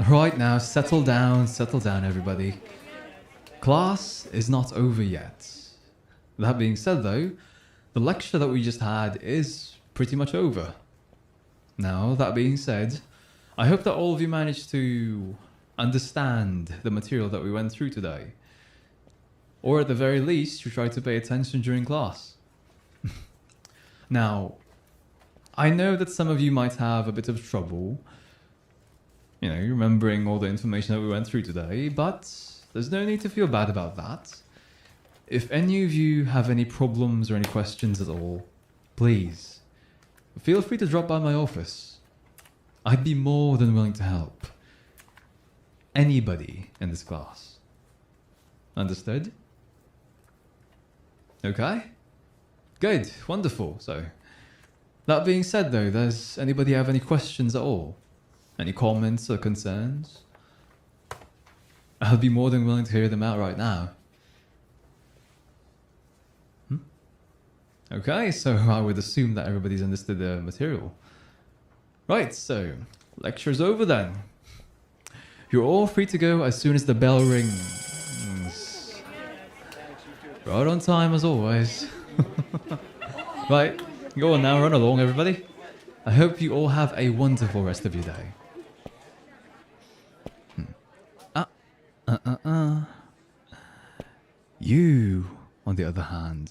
Right now, settle down, everybody. Class is not over yet. That being said though, the lecture that we just had is pretty much over. Now, that being said, I hope that all of you managed to understand the material that we went through today. Or at the very least, you tried to pay attention during class. Now, I know that some of you might have a bit of trouble, remembering all the information that we went through today, but there's no need to feel bad about that. If any of you have any problems or any questions at all, please, feel free to drop by my office. I'd be more than willing to help anybody in this class. Understood? Okay? Good, wonderful. So, that being said though, does anybody have any questions at all? Any comments or concerns? I'll be more than willing to hear them out right now. Okay, so I would assume that everybody's understood the material. Right, so lecture's over then. You're all free to go as soon as the bell rings. Right on time as always. Right, go on now, run along everybody. I hope you all have a wonderful rest of your day. You, on the other hand,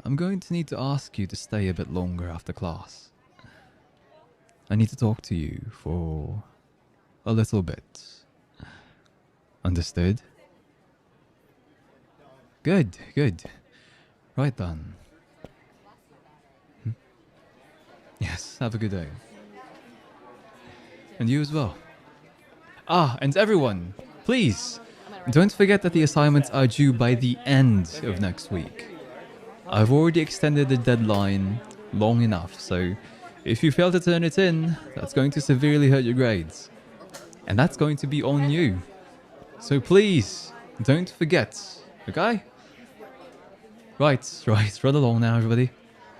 I'm going to need to ask you to stay a bit longer after class. I need to talk to you for a little bit. Understood? Good, good. Right then. Yes, have a good day. And you as well. And everyone, please, don't forget that the assignments are due by the end of next week. I've already extended the deadline long enough, so if you fail to turn it in, that's going to severely hurt your grades. And that's going to be on you. So please, don't forget, okay? Right, run along now, everybody.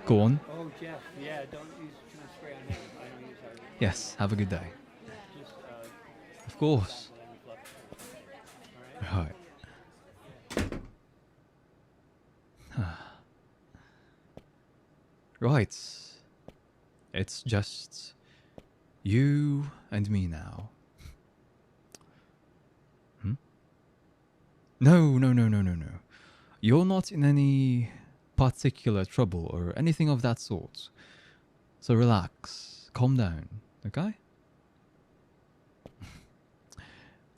Go on. Oh, Jeff, yeah, don't use too much spray on him. I don't use hard. Yes, have a good day. Just, Of course. Right. Right. It's just you and me now. No. You're not in any particular trouble or anything of that sort. So relax, calm down, okay?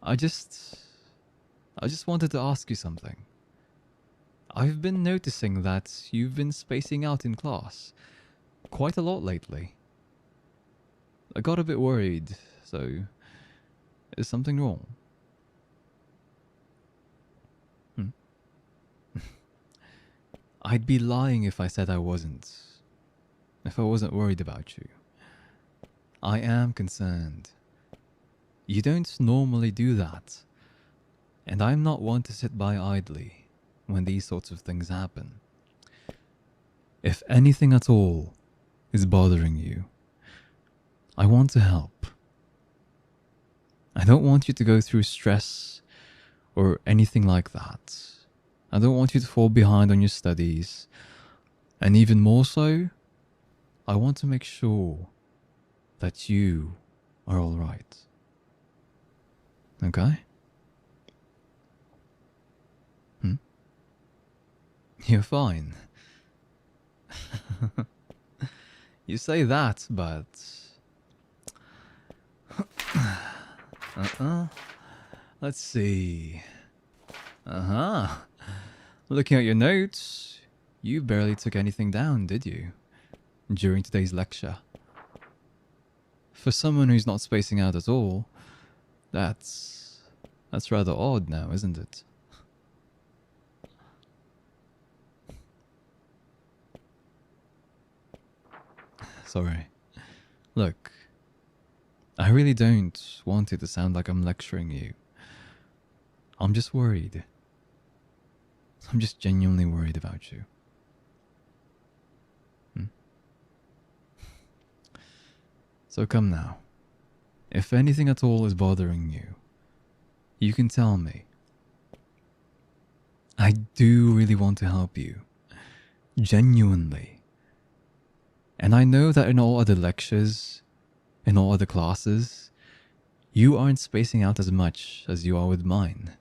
I just wanted to ask you something. I've been noticing that you've been spacing out in class quite a lot lately. I got a bit worried, so is something wrong? I'd be lying if I said I wasn't. If I wasn't worried about you. I am concerned. You don't normally do that. And I'm not one to sit by idly when these sorts of things happen. If anything at all is bothering you, I want to help. I don't want you to go through stress or anything like that. I don't want you to fall behind on your studies. And even more so, I want to make sure that you are all right. Okay? You're fine. You say that, but... Let's see. Looking at your notes, you barely took anything down, did you? During today's lecture. For someone who's not spacing out at all, that's rather odd now, isn't it? Sorry. Look, I really don't want it to sound like I'm lecturing you. I'm just worried. I'm just genuinely worried about you. So come now. If anything at all is bothering you, you can tell me. I do really want to help you. Genuinely. And I know that in all other lectures, in all other classes, you aren't spacing out as much as you are with mine.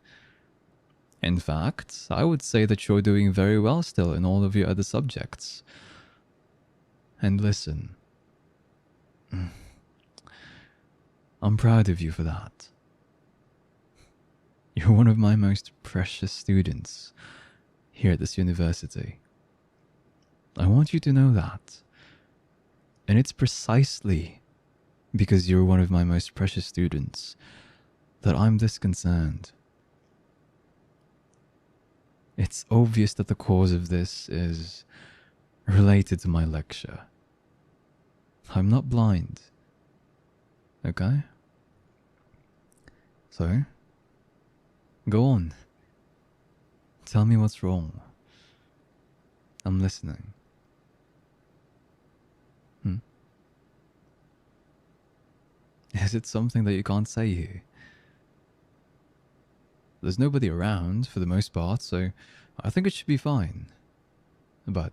In fact, I would say that you're doing very well still in all of your other subjects. And listen, I'm proud of you for that. You're one of my most precious students here at this university. I want you to know that. And it's precisely because you're one of my most precious students that I'm this concerned. It's obvious that the cause of this is related to my lecture. I'm not blind. Okay? So, go on. Tell me what's wrong. I'm listening. Is it something that you can't say here? There's nobody around for the most part, so I think it should be fine. But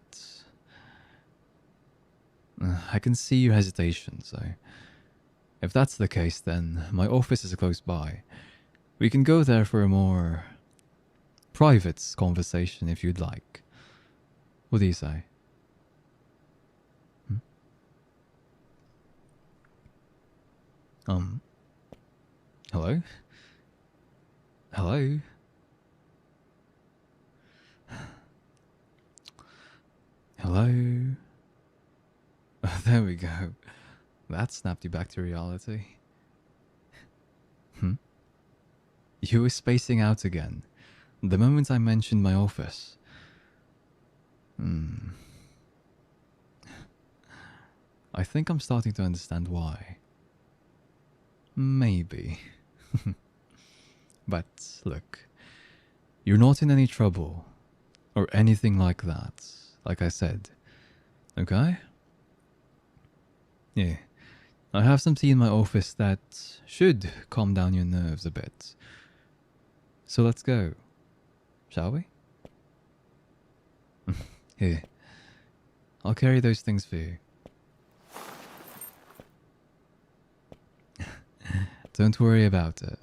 I can see your hesitation, so if that's the case, then my office is close by. We can go there for a more private conversation if you'd like. What do you say? Hello? Hello? Hello? There we go. That snapped you back to reality. You were spacing out again, the moment I mentioned my office. I think I'm starting to understand why. Maybe. But, look, you're not in any trouble, or anything like that, like I said, okay? Yeah, I have some tea in my office that should calm down your nerves a bit. So let's go, shall we? Here, I'll carry those things for you. Don't worry about it.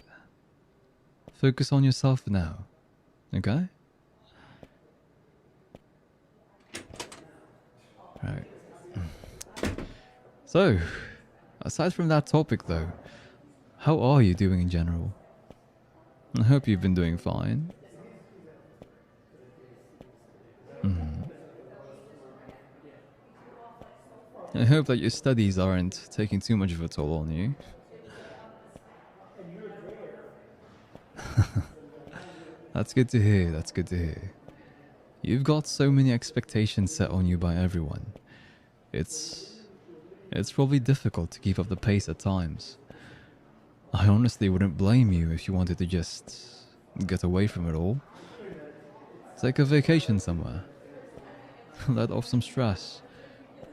Focus on yourself now, okay? Right. So, aside from that topic though, how are you doing in general? I hope you've been doing fine. I hope that your studies aren't taking too much of a toll on you. That's good to hear, that's good to hear. You've got so many expectations set on you by everyone. It's probably difficult to keep up the pace at times. I honestly wouldn't blame you if you wanted to just get away from it all. Take a vacation somewhere. Let off some stress.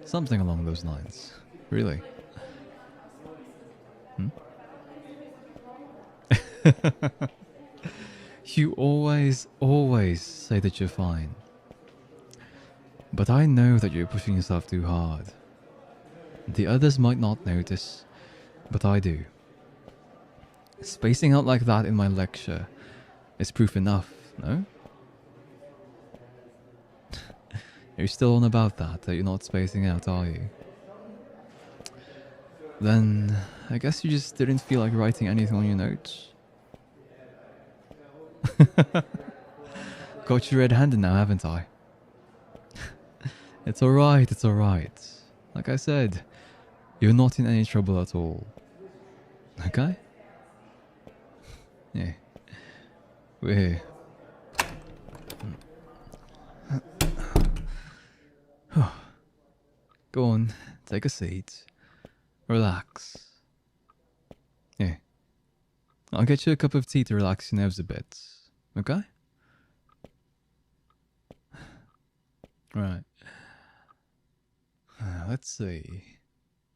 Something along those lines. Really. You always say that you're fine. But I know that you're pushing yourself too hard. The others might not notice, but I do. Spacing out like that in my lecture is proof enough, no? You're still on about that you're not spacing out, are you? Then, I guess you just didn't feel like writing anything on your notes? Got you red-handed now, haven't I? It's alright, it's alright. Like I said, you're not in any trouble at all. Okay? Yeah. We're here. Go on, take a seat. Relax. Yeah. I'll get you a cup of tea to relax your nerves a bit. Okay? Right. Let's see.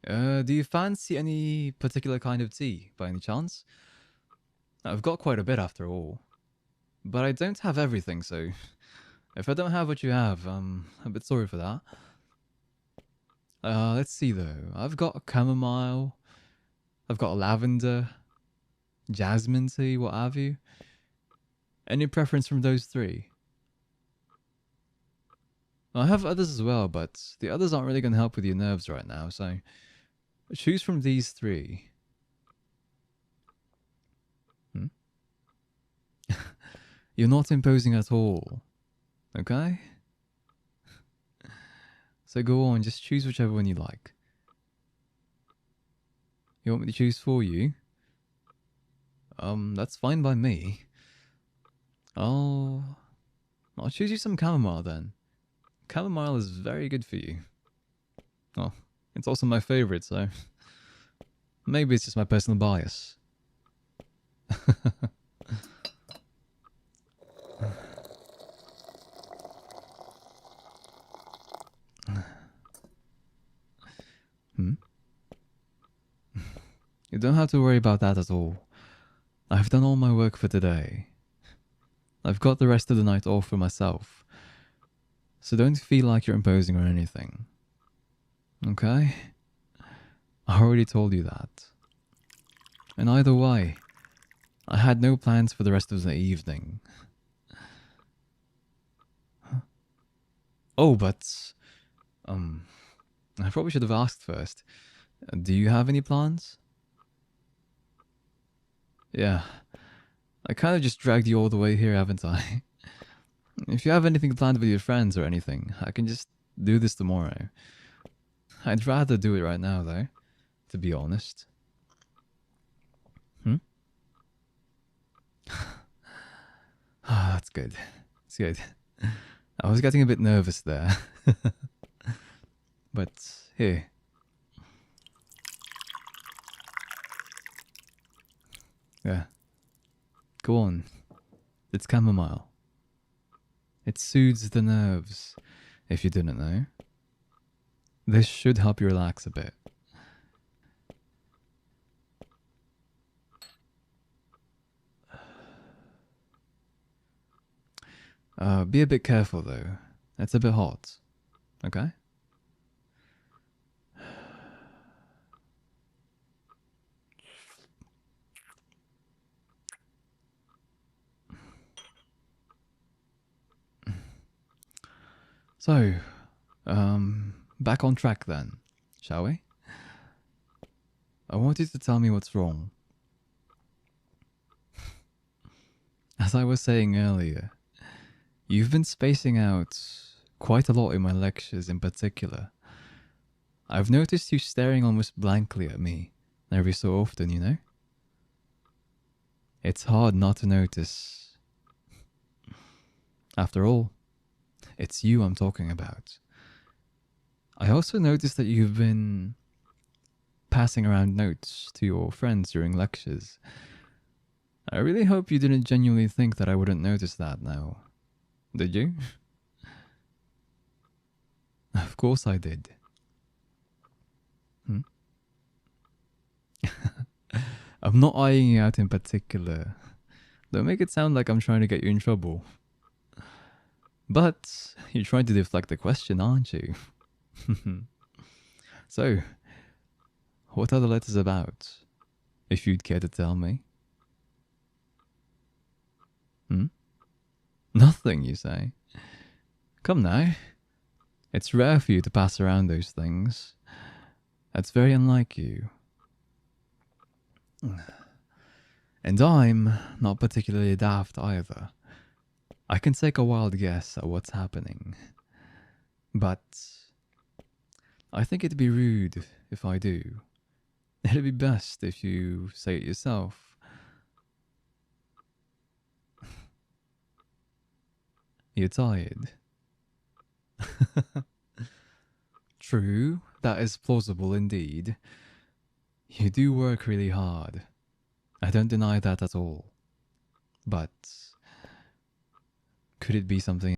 Do you fancy any particular kind of tea, by any chance? I've got quite a bit after all. But I don't have everything, so if I don't have what you have, I'm a bit sorry for that. Let's see though. I've got chamomile, I've got lavender, jasmine tea, what have you. Any preference from those three? I have others as well, but the others aren't really going to help with your nerves right now, so choose from these three. You're not imposing at all, okay? So go on, just choose whichever one you like. You want me to choose for you? That's fine by me. I'll choose you some chamomile then. Chamomile is very good for you. Oh, it's also my favorite, so maybe it's just my personal bias. You don't have to worry about that at all. I've done all my work for today. I've got the rest of the night off for myself. So don't feel like you're imposing or anything. Okay? I already told you that. And either way, I had no plans for the rest of the evening. Oh, but... I probably should have asked first. Do you have any plans? Yeah. I kind of just dragged you all the way here, haven't I? If you have anything planned with your friends or anything, I can just do this tomorrow. I'd rather do it right now, though, to be honest. That's good. It's good. I was getting a bit nervous there. But, here. Yeah. Go on. It's chamomile. It soothes the nerves, if you didn't know. This should help you relax a bit. Be a bit careful though. It's a bit hot. Okay? So, back on track then, shall we? I want you to tell me what's wrong. As I was saying earlier, you've been spacing out quite a lot in my lectures in particular. I've noticed you staring almost blankly at me every so often, you know? It's hard not to notice. After all, it's you I'm talking about. I also noticed that you've been passing around notes to your friends during lectures. I really hope you didn't genuinely think that I wouldn't notice that now. Did you? Of course I did. I'm not eyeing you out in particular. Don't make it sound like I'm trying to get you in trouble. But you're trying to deflect the question, aren't you? So, what are the letters about? If you'd care to tell me. Nothing, you say? Come now. It's rare for you to pass around those things. That's very unlike you. And I'm not particularly daft either. I can take a wild guess at what's happening. But I think it'd be rude if I do. It'd be best if you say it yourself. You're tired. True, that is plausible indeed. You do work really hard. I don't deny that at all. But could it be something